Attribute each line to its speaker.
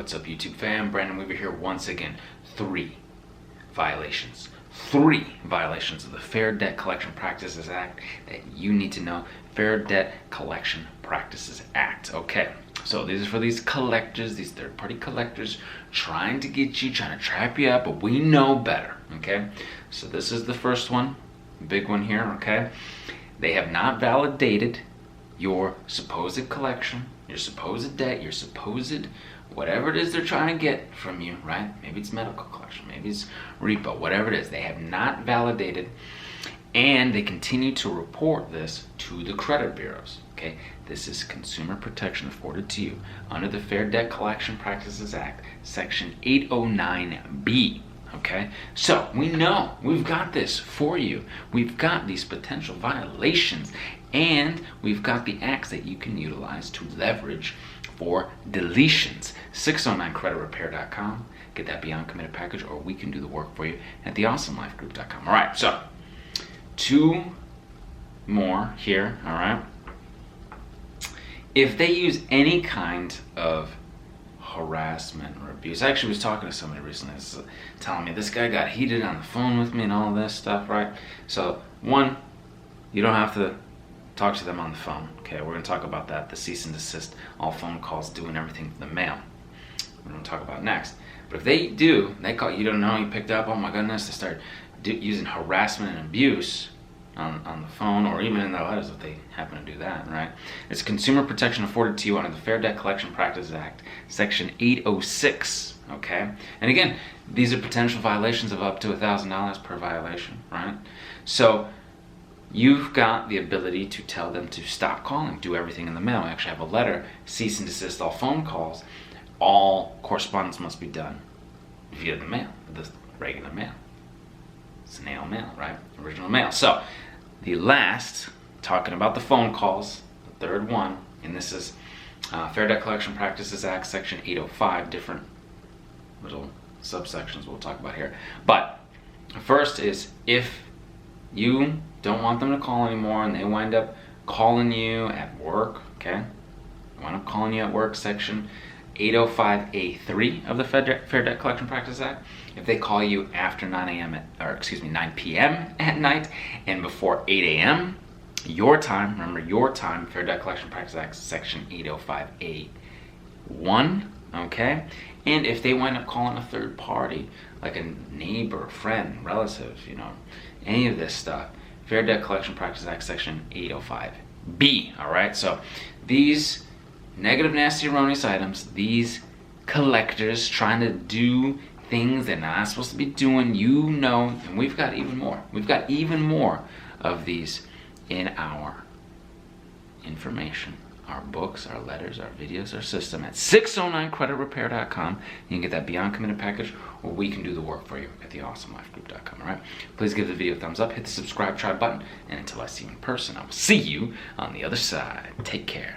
Speaker 1: What's up, YouTube fam? Brandon Weaver here once again. 3 violations. 3 violations of the Fair Debt Collection Practices Act that you need to know. Fair Debt Collection Practices Act. Okay, so these are for these collectors, these third-party collectors trying to get you, trying to trap you up, but we know better. Okay, so this is the first one, big one here. Okay, they have not validated your supposed collection, your supposed debt, your supposed whatever it is they're trying to get from you, right? Maybe it's medical collection, maybe it's repo, whatever it is. They have not validated, and they continue to report this to the credit bureaus, okay? This is consumer protection afforded to you under the Fair Debt Collection Practices Act, Section 809B. Okay, so we know we've got this for you. We've got these potential violations, and we've got the acts that you can utilize to leverage for deletions. 609creditrepair.com. Get that Beyond Committed package, or we can do the work for you at theawesomelifegroup.com. All right, so 2 more here. All right. If they use any kind of harassment or abuse. I actually was talking to somebody recently telling me this guy got heated on the phone with me and all this stuff, right? So 1, you don't have to talk to them on the phone. Okay, we're going to talk about that, the cease and desist, all phone calls, doing everything from the mail. We're going to talk about next. But if they do, they call, you don't know, you picked up, oh my goodness, they start using harassment and abuse on the phone, or even in their letters if they happen to do that, right? It's consumer protection afforded to you under the Fair Debt Collection Practices Act, Section 806, okay? And again, these are potential violations of up to $1,000 per violation, right? So you've got the ability to tell them to stop calling, do everything in the mail. We actually have a letter, cease and desist all phone calls. All correspondence must be done via the mail, the regular mail. Snail mail, right? Original mail. So the last, talking about the phone calls, the third one, and this is Fair Debt Collection Practices Act, Section 805, different little subsections we'll talk about here. But first is, if you don't want them to call anymore and they wind up calling you at work, okay? They wind up calling you at work, Section 805A3 of the Fair Debt Collection Practices Act. If they call you after 9 p.m. at night and before 8 a.m. your time, remember your time, Fair Debt Collection Practices Act, Section 805A1, okay? And if they wind up calling a third party, like a neighbor, friend, relative, you know, any of this stuff, Fair Debt Collection Practices Act, Section 805B, all right? So these negative, nasty, erroneous items, these collectors trying to do things they're not supposed to be doing, you know, and we've got even more. We've got even more of these in our information, our books, our letters, our videos, our system at 609creditrepair.com. You can get that Beyond Committed package, or we can do the work for you at theawesomelifegroup.com, all right? Please give the video a thumbs up, hit the subscribe, try button, and until I see you in person, I will see you on the other side. Take care.